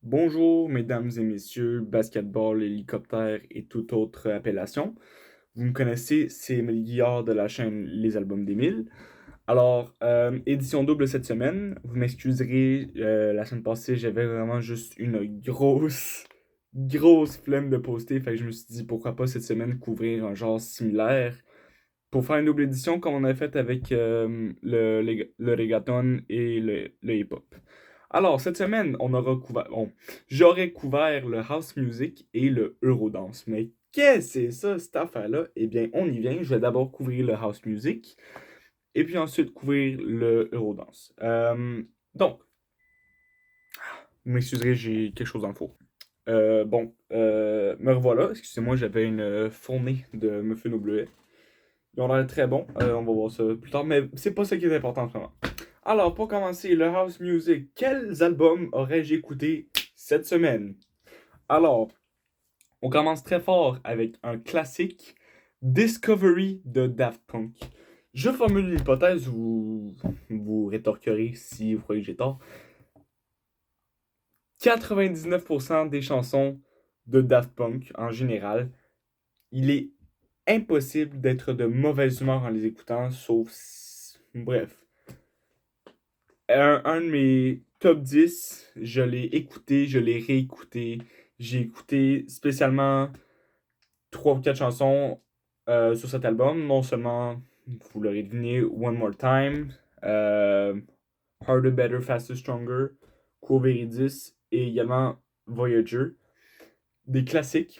Bonjour, mesdames et messieurs, basketball, hélicoptère et toute autre appellation. Vous me connaissez, c'est Émile Guillard de la chaîne Les Albums d'Émile. Alors, édition double cette semaine. Vous m'excuserez, la semaine passée, j'avais vraiment juste une grosse flemme de poster. Fait que je me suis dit, pourquoi pas cette semaine couvrir un genre similaire pour faire une double édition comme on a fait avec le reggaeton et le hip-hop. Alors, cette semaine, j'aurais couvert le house music et le Eurodance. Mais qu'est-ce que c'est ça, cette affaire-là? Eh bien, on y vient. Je vais d'abord couvrir le house music et puis ensuite couvrir le Eurodance. Donc, vous m'excuserez, j'ai quelque chose dans le four. Me revoilà. Excusez-moi, j'avais une fournée de muffins au bleuet. Ils ont l'air très bons. On va voir ça plus tard, mais c'est pas ça qui est important en ce moment. Alors, pour commencer, le house music, quels albums aurais-je écouté cette semaine? Alors, on commence très fort avec un classique, Discovery de Daft Punk. Je formule une hypothèse, vous rétorquerez si vous croyez que j'ai tort. 99% des chansons de Daft Punk, en général, il est impossible d'être de mauvaise humeur en les écoutant, Bref. Un de mes top 10, je l'ai écouté, je l'ai réécouté. J'ai écouté spécialement 3 ou 4 chansons sur cet album. Non seulement, vous l'aurez deviné, One More Time, euh, Harder, Better, Faster, Stronger, Quo Veridis et également Voyager. Des classiques.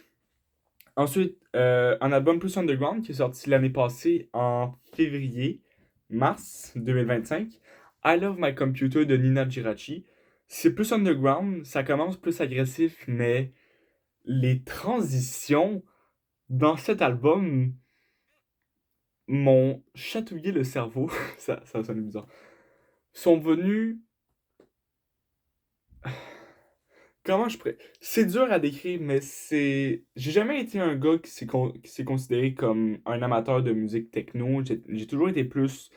Ensuite, un album plus underground qui est sorti l'année passée en février, mars 2025. I Love My Computer de Nina Girachi. C'est plus underground, ça commence plus agressif, mais les transitions dans cet album m'ont chatouillé le cerveau. Ça sonne bizarre. Sont venus. Comment je pourrais. C'est dur à décrire, mais c'est. J'ai jamais été un gars qui s'est considéré comme un amateur de musique techno. J'ai toujours été plus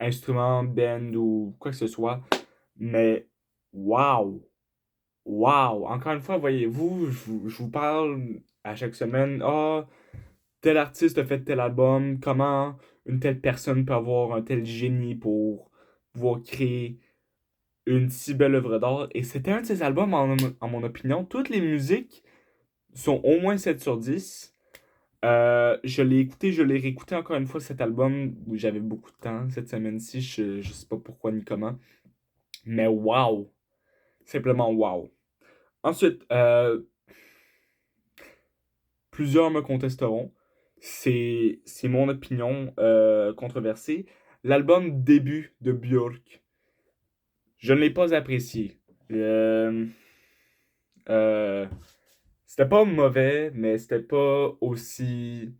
instrument, band ou quoi que ce soit. Mais, waouh! Waouh! Encore une fois, voyez-vous, je vous parle à chaque semaine. Ah, tel artiste a fait tel album. Comment une telle personne peut avoir un tel génie pour pouvoir créer une si belle œuvre d'art. Et c'était un de ses albums, en mon opinion. Toutes les musiques sont au moins 7 sur 10. Je l'ai écouté, je l'ai réécouté encore une fois cet album où j'avais beaucoup de temps cette semaine-ci. Je sais pas pourquoi ni comment. Mais waouh! Simplement waouh! Ensuite, plusieurs me contesteront. C'est mon opinion controversée. L'album début de Björk, je ne l'ai pas apprécié. Euh, euh, C'était pas mauvais, mais c'était pas aussi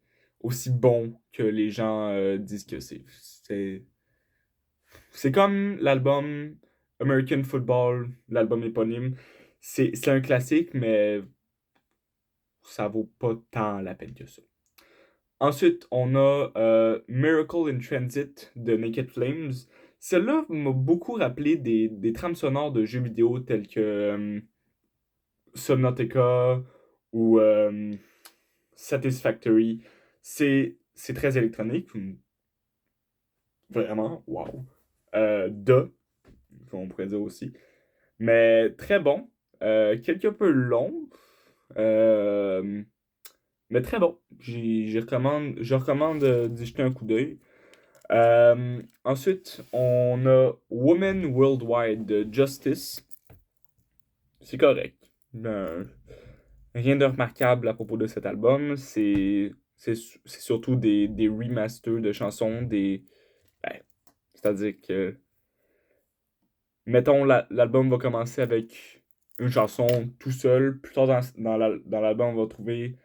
bon que les gens disent que c'est. C'est comme l'album American Football, l'album éponyme. C'est un classique, mais ça vaut pas tant la peine que ça. Ensuite, on a Miracle in Transit de Naked Flames. Celle-là m'a beaucoup rappelé des trames sonores de jeux vidéo tels que Subnautica ou Satisfactory. C'est très électronique. Vraiment, wow. On pourrait dire aussi. Mais très bon. Quelque peu long. euh, mais très bon. Je recommande d'y jeter un coup d'œil. Ensuite, on a Woman Worldwide de Justice. C'est correct. Rien de remarquable à propos de cet album. C'est surtout des remasters de chansons. Ben, c'est-à-dire que, mettons, l'album va commencer avec une chanson tout seul. Plus tard dans l'album, on va trouver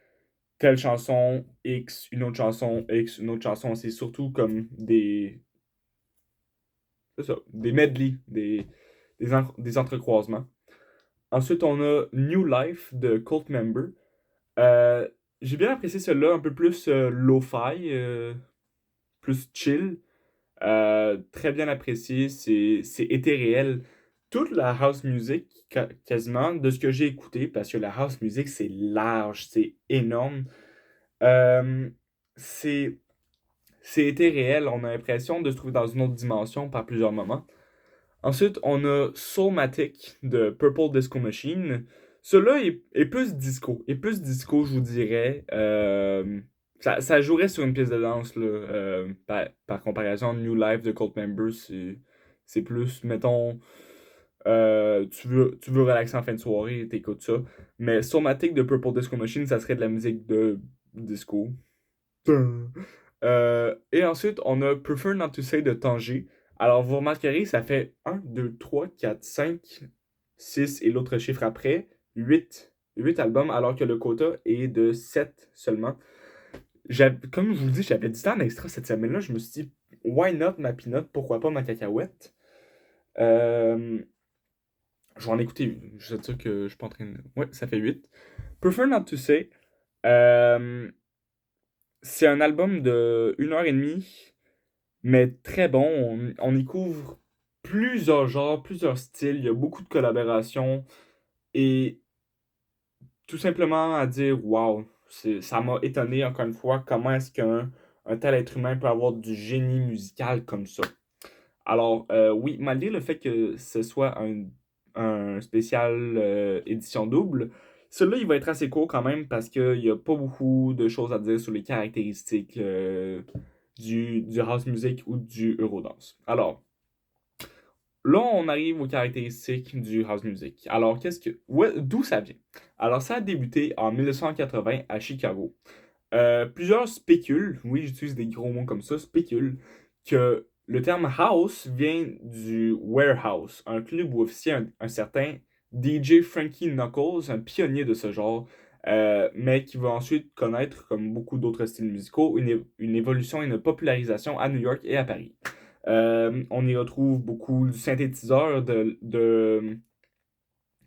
telle chanson X, une autre chanson X, une autre chanson. C'est surtout comme c'est ça, des medley, des entrecroisements. Ensuite, on a New Life de Cult Member. Euh, j'ai bien apprécié celui-là, un peu plus lo-fi, plus chill. Très bien apprécié, c'est étéréel. toute la house music, quasiment, de ce que j'ai écouté, parce que la house music, c'est large, c'est énorme. Euh, c'est, c'est été réel. On a l'impression de se trouver dans une autre dimension par plusieurs moments. Ensuite, on a Soulmatic de Purple Disco Machine. Celui-là est plus disco. Est plus disco, je vous dirais. Ça jouerait sur une pièce de danse, là. Par comparaison, New Life de Cult Member, c'est plus, mettons, tu veux relaxer en fin de soirée, t'écoutes ça. Mais Soulmatic de Purple Disco Machine, ça serait de la musique de disco. Et ensuite, on a Prefer Not to Say de Tanger. Alors, vous remarquerez, ça fait 1, 2, 3, 4, 5, 6 et l'autre chiffre après, 8 albums, alors que le quota est de 7 seulement. Comme je vous le dis, j'avais du temps en extra cette semaine-là. Je me suis dit, why not ma peanut? Pourquoi pas ma cacahuète? Euh, je vais en écouter une. Je sais sûr que je suis pas en train de. Ouais, ça fait 8. Prefer Not to Say. euh, c'est un album de 1 heure et demie, mais très bon. On y couvre plusieurs genres, plusieurs styles. Il y a beaucoup de collaborations. Et tout simplement à dire, wow, ça m'a étonné encore une fois comment est-ce qu'un tel être humain peut avoir du génie musical comme ça. Alors, oui, malgré le fait que ce soit un spécial édition double, celui-là, il va être assez court quand même parce qu'il n'y a pas beaucoup de choses à dire sur les caractéristiques du house music ou du eurodance. Alors, là, on arrive aux caractéristiques du house music. Alors, d'où ça vient? Alors, ça a débuté en 1980 à Chicago. Plusieurs spéculent, oui, j'utilise des gros mots comme ça, spéculent que le terme house vient du warehouse, un club où officie un certain DJ Frankie Knuckles, un pionnier de ce genre, mais qui va ensuite connaître, comme beaucoup d'autres styles musicaux, une évolution et une popularisation à New York et à Paris. On y retrouve beaucoup du synthétiseur,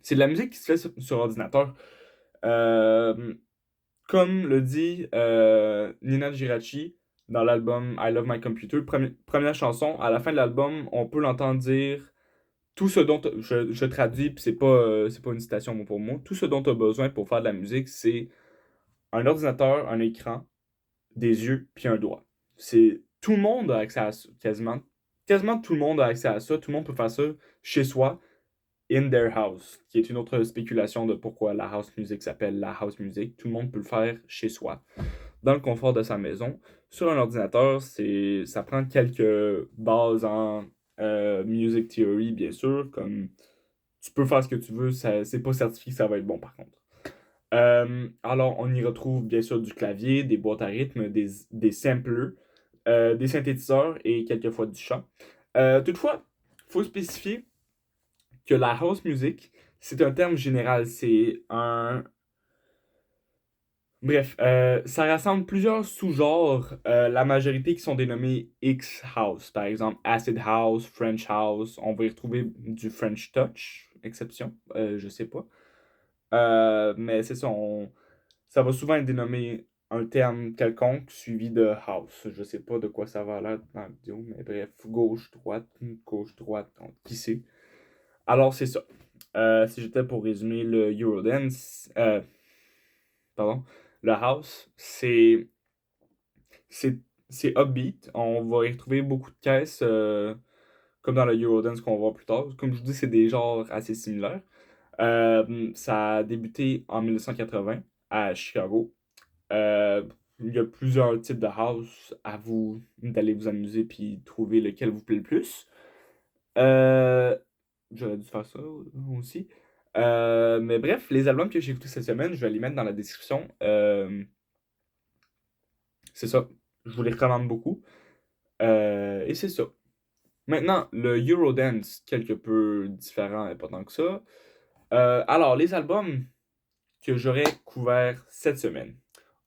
c'est de la musique qui se fait sur ordinateur. Euh, Comme le dit Nina Girachi dans l'album I Love My Computer, première chanson, à la fin de l'album, on peut l'entendre dire tout ce dont je traduis, puis c'est pas une citation mot pour mot. Tout ce dont tu as besoin pour faire de la musique, c'est un ordinateur, un écran, des yeux, puis un doigt. C'est tout le monde a accès à ça, quasiment tout le monde a accès à ça. Tout le monde peut faire ça chez soi, in their house, qui est une autre spéculation de pourquoi la house music s'appelle la house music. Tout le monde peut le faire chez soi, dans le confort de sa maison. Sur un ordinateur, ça prend quelques bases en music theory, bien sûr, comme tu peux faire ce que tu veux, c'est pas certifié que ça va être bon par contre. Alors, on y retrouve bien sûr du clavier, des boîtes à rythme, des samplers, des synthétiseurs et quelquefois du chant. Toutefois, il faut spécifier que la house music, c'est un terme général. C'est un. Bref, ça rassemble plusieurs sous-genres, la majorité qui sont dénommés X-House. Par exemple, Acid House, French House. On va y retrouver du French Touch, exception, je sais pas. Mais c'est ça, ça va souvent être dénommé un terme quelconque suivi de house. Je sais pas de quoi ça va là dans la vidéo, mais bref, gauche, droite, qui sait. Alors c'est ça. Si j'étais pour résumer le Eurodance, pardon, le house, c'est, c'est upbeat. On va y retrouver beaucoup de caisses, comme dans le Eurodance qu'on va voir plus tard. Comme je vous dis, c'est des genres assez similaires. Ça a débuté en 1980 à Chicago. Euh, il y a plusieurs types de house, à vous d'aller vous amuser puis trouver lequel vous plaît le plus. Euh, J'aurais dû faire ça aussi. Mais bref, les albums que j'ai écoutés cette semaine, je vais les mettre dans la description. C'est ça. Je vous les recommande beaucoup. Et c'est ça. Maintenant, le Eurodance, quelque peu différent et pas tant que ça. Alors, les albums que j'aurais couverts cette semaine.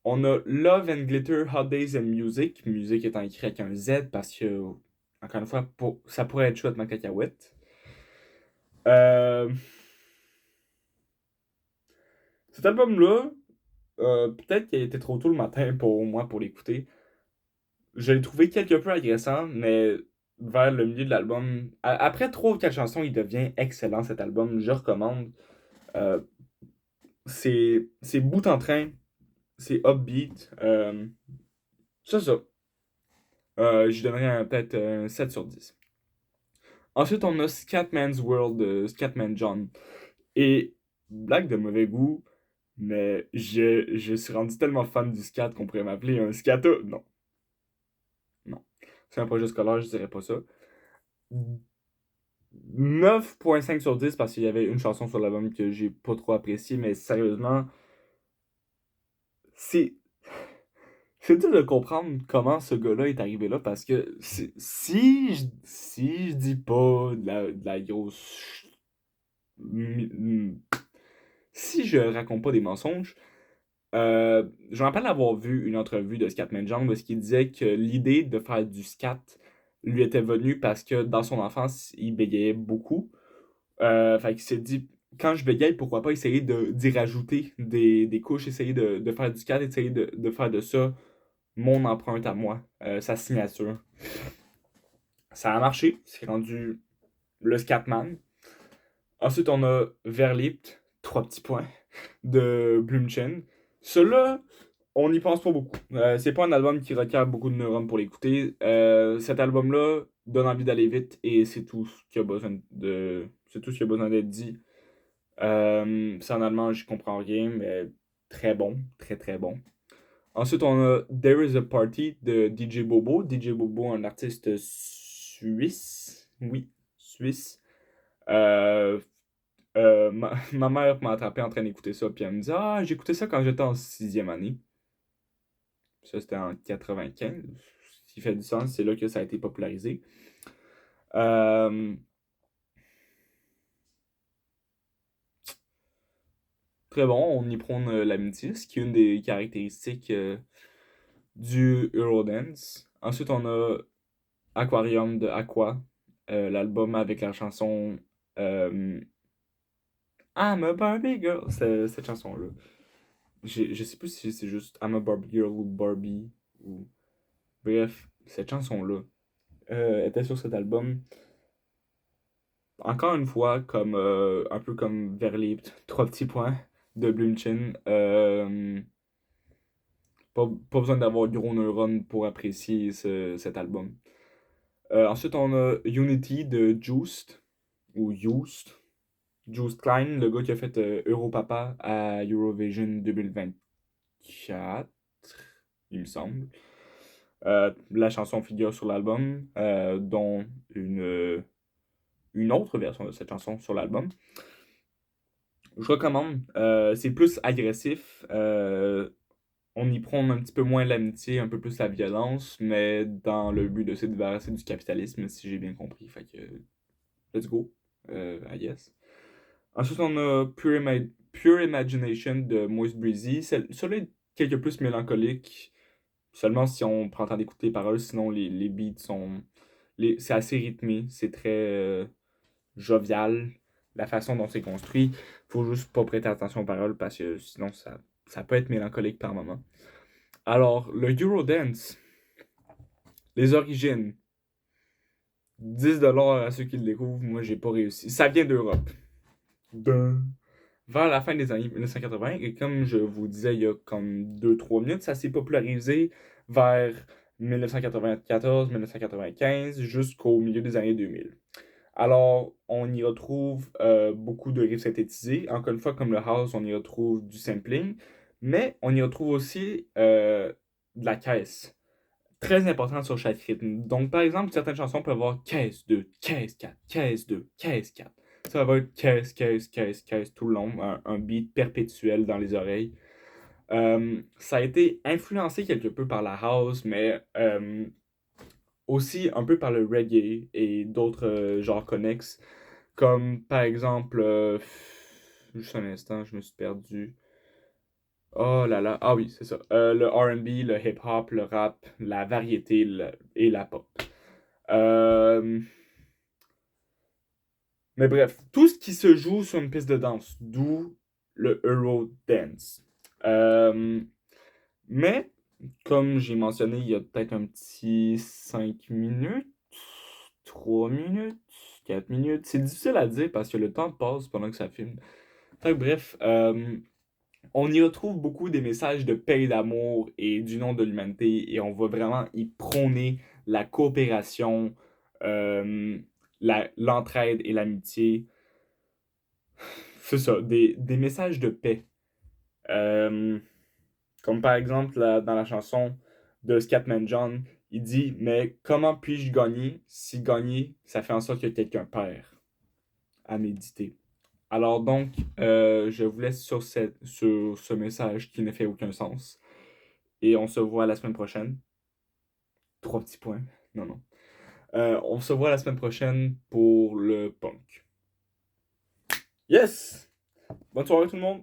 On a Love and Glitter, Hot Days and Music. Musique étant écrit avec un Z parce que, encore une fois, ça pourrait être chouette ma cacahuète. Euh, Cet album-là, peut-être qu'il était trop tôt le matin pour moi pour l'écouter. Je l'ai trouvé quelque peu agressant, mais vers le milieu de l'album, après 3 ou 4 chansons, il devient excellent cet album. Je recommande. Euh, c'est bout en train, c'est upbeat. C'est ça. Je donnerais peut-être un 7 sur 10. Ensuite, on a Scatman's World de Scatman John. Et blague de mauvais goût, mais je suis rendu tellement fan du scat qu'on pourrait m'appeler un scata. Non, non. C'est un projet scolaire, je dirais pas ça. 9,5 sur 10 parce qu'il y avait une chanson sur l'album que j'ai pas trop appréciée, mais sérieusement, c'est c'est dur de comprendre comment ce gars-là est arrivé là parce que si je dis pas de la grosse. Si je raconte pas des mensonges, je me rappelle avoir vu une entrevue de Scatman John où il disait que l'idée de faire du scat lui était venue parce que dans son enfance, il bégayait beaucoup. Fait qu'il s'est dit, quand je bégaye, pourquoi pas essayer d'y rajouter des couches, essayer de faire du scat, essayer de faire de ça mon empreinte à moi, sa signature. Ça a marché, c'est rendu le Scatman. Ensuite, on a Verlipt, 3 petits points, de Blümchen. Celui-là, on n'y pense pas beaucoup. C'est pas un album qui requiert beaucoup de neurones pour l'écouter. Cet album-là donne envie d'aller vite et c'est tout ce qu'il y a besoin de. C'est tout ce qu'il y a besoin d'être dit. C'est en allemand, je comprends rien, mais très bon, très très bon. Ensuite, on a There is a Party de DJ Bobo. DJ Bobo, un artiste suisse. Oui, suisse. Euh, ma mère m'a attrapé en train d'écouter ça, puis elle me dit ah, j'écoutais ça quand j'étais en 6e année. Ça, c'était en 95. Ce qui fait du sens, c'est là que ça a été popularisé. Euh, Très bon, on y prône l'amitié, ce qui est une des caractéristiques du Eurodance. Ensuite, on a Aquarium de Aqua, l'album avec la chanson euh, I'm a Barbie Girl. Cette chanson-là. Je sais plus si c'est juste I'm a Barbie Girl ou Barbie. Ou... Bref, cette chanson-là était sur cet album. Encore une fois, comme un peu comme Verlieb, 3 petits points de Blümchen. Pas besoin d'avoir gros neurones pour apprécier cet album. Ensuite, on a Unity de Juiced, ou Juiced. Juiced Klein, le gars qui a fait Europapa à Eurovision 2024, il me semble. La chanson figure sur l'album, dont une autre version de cette chanson sur l'album. Je recommande. C'est plus agressif. On y prend un petit peu moins l'amitié, un peu plus la violence, mais dans le but de se débarrasser du capitalisme, si j'ai bien compris. Fait que, let's go. I guess. Ensuite, on a Pure Imagination de Moist Breezy. Celui-là est quelque plus mélancolique, seulement si on prend le temps d'écouter les paroles, sinon les beats sont. C'est assez rythmé, c'est très jovial, la façon dont c'est construit. Faut juste pas prêter attention aux paroles parce que sinon ça peut être mélancolique par moment. Alors, le Eurodance, les origines, 10$ à ceux qui le découvrent, moi j'ai pas réussi. Ça vient d'Europe. Dun. Vers la fin des années 1980, et comme je vous disais il y a comme 2-3 minutes, ça s'est popularisé vers 1994-1995 jusqu'au milieu des années 2000. Alors, on y retrouve beaucoup de riffs synthétisés. Encore une fois, comme le house, on y retrouve du sampling, mais on y retrouve aussi de la caisse. Très important sur chaque rythme. Donc, par exemple, certaines chansons peuvent avoir caisse 2, caisse 4, caisse 2, caisse 4. Ça va être caisse, caisse, caisse, caisse tout le long, un beat perpétuel dans les oreilles. Ça a été influencé quelque peu par la house, mais aussi un peu par le reggae et d'autres genres connexes. Comme par exemple, juste un instant, je me suis perdu. Oh là là, ah oui, c'est ça. Le R&B, le hip-hop, le rap, la variété et la pop. Euh, Mais bref, tout ce qui se joue sur une piste de danse, d'où le Eurodance. Euh, Mais, comme j'ai mentionné il y a peut-être un petit 5 minutes, 3 minutes, 4 minutes. C'est difficile à dire parce que le temps passe pendant que ça filme. Fait que bref, on y retrouve beaucoup des messages de paix et d'amour et du nom de l'humanité et on va vraiment y prôner la coopération, euh, l'entraide et l'amitié. C'est ça, des messages de paix. Euh, Comme par exemple dans la chanson de Scatman John, il dit mais comment puis-je gagner si gagner, ça fait en sorte que quelqu'un perd à méditer. Alors donc, je vous laisse sur ce message qui ne fait aucun sens. Et on se voit la semaine prochaine. Trois petits points. Non, non. On se voit la semaine prochaine pour le punk. Yes! Bonne soirée tout le monde!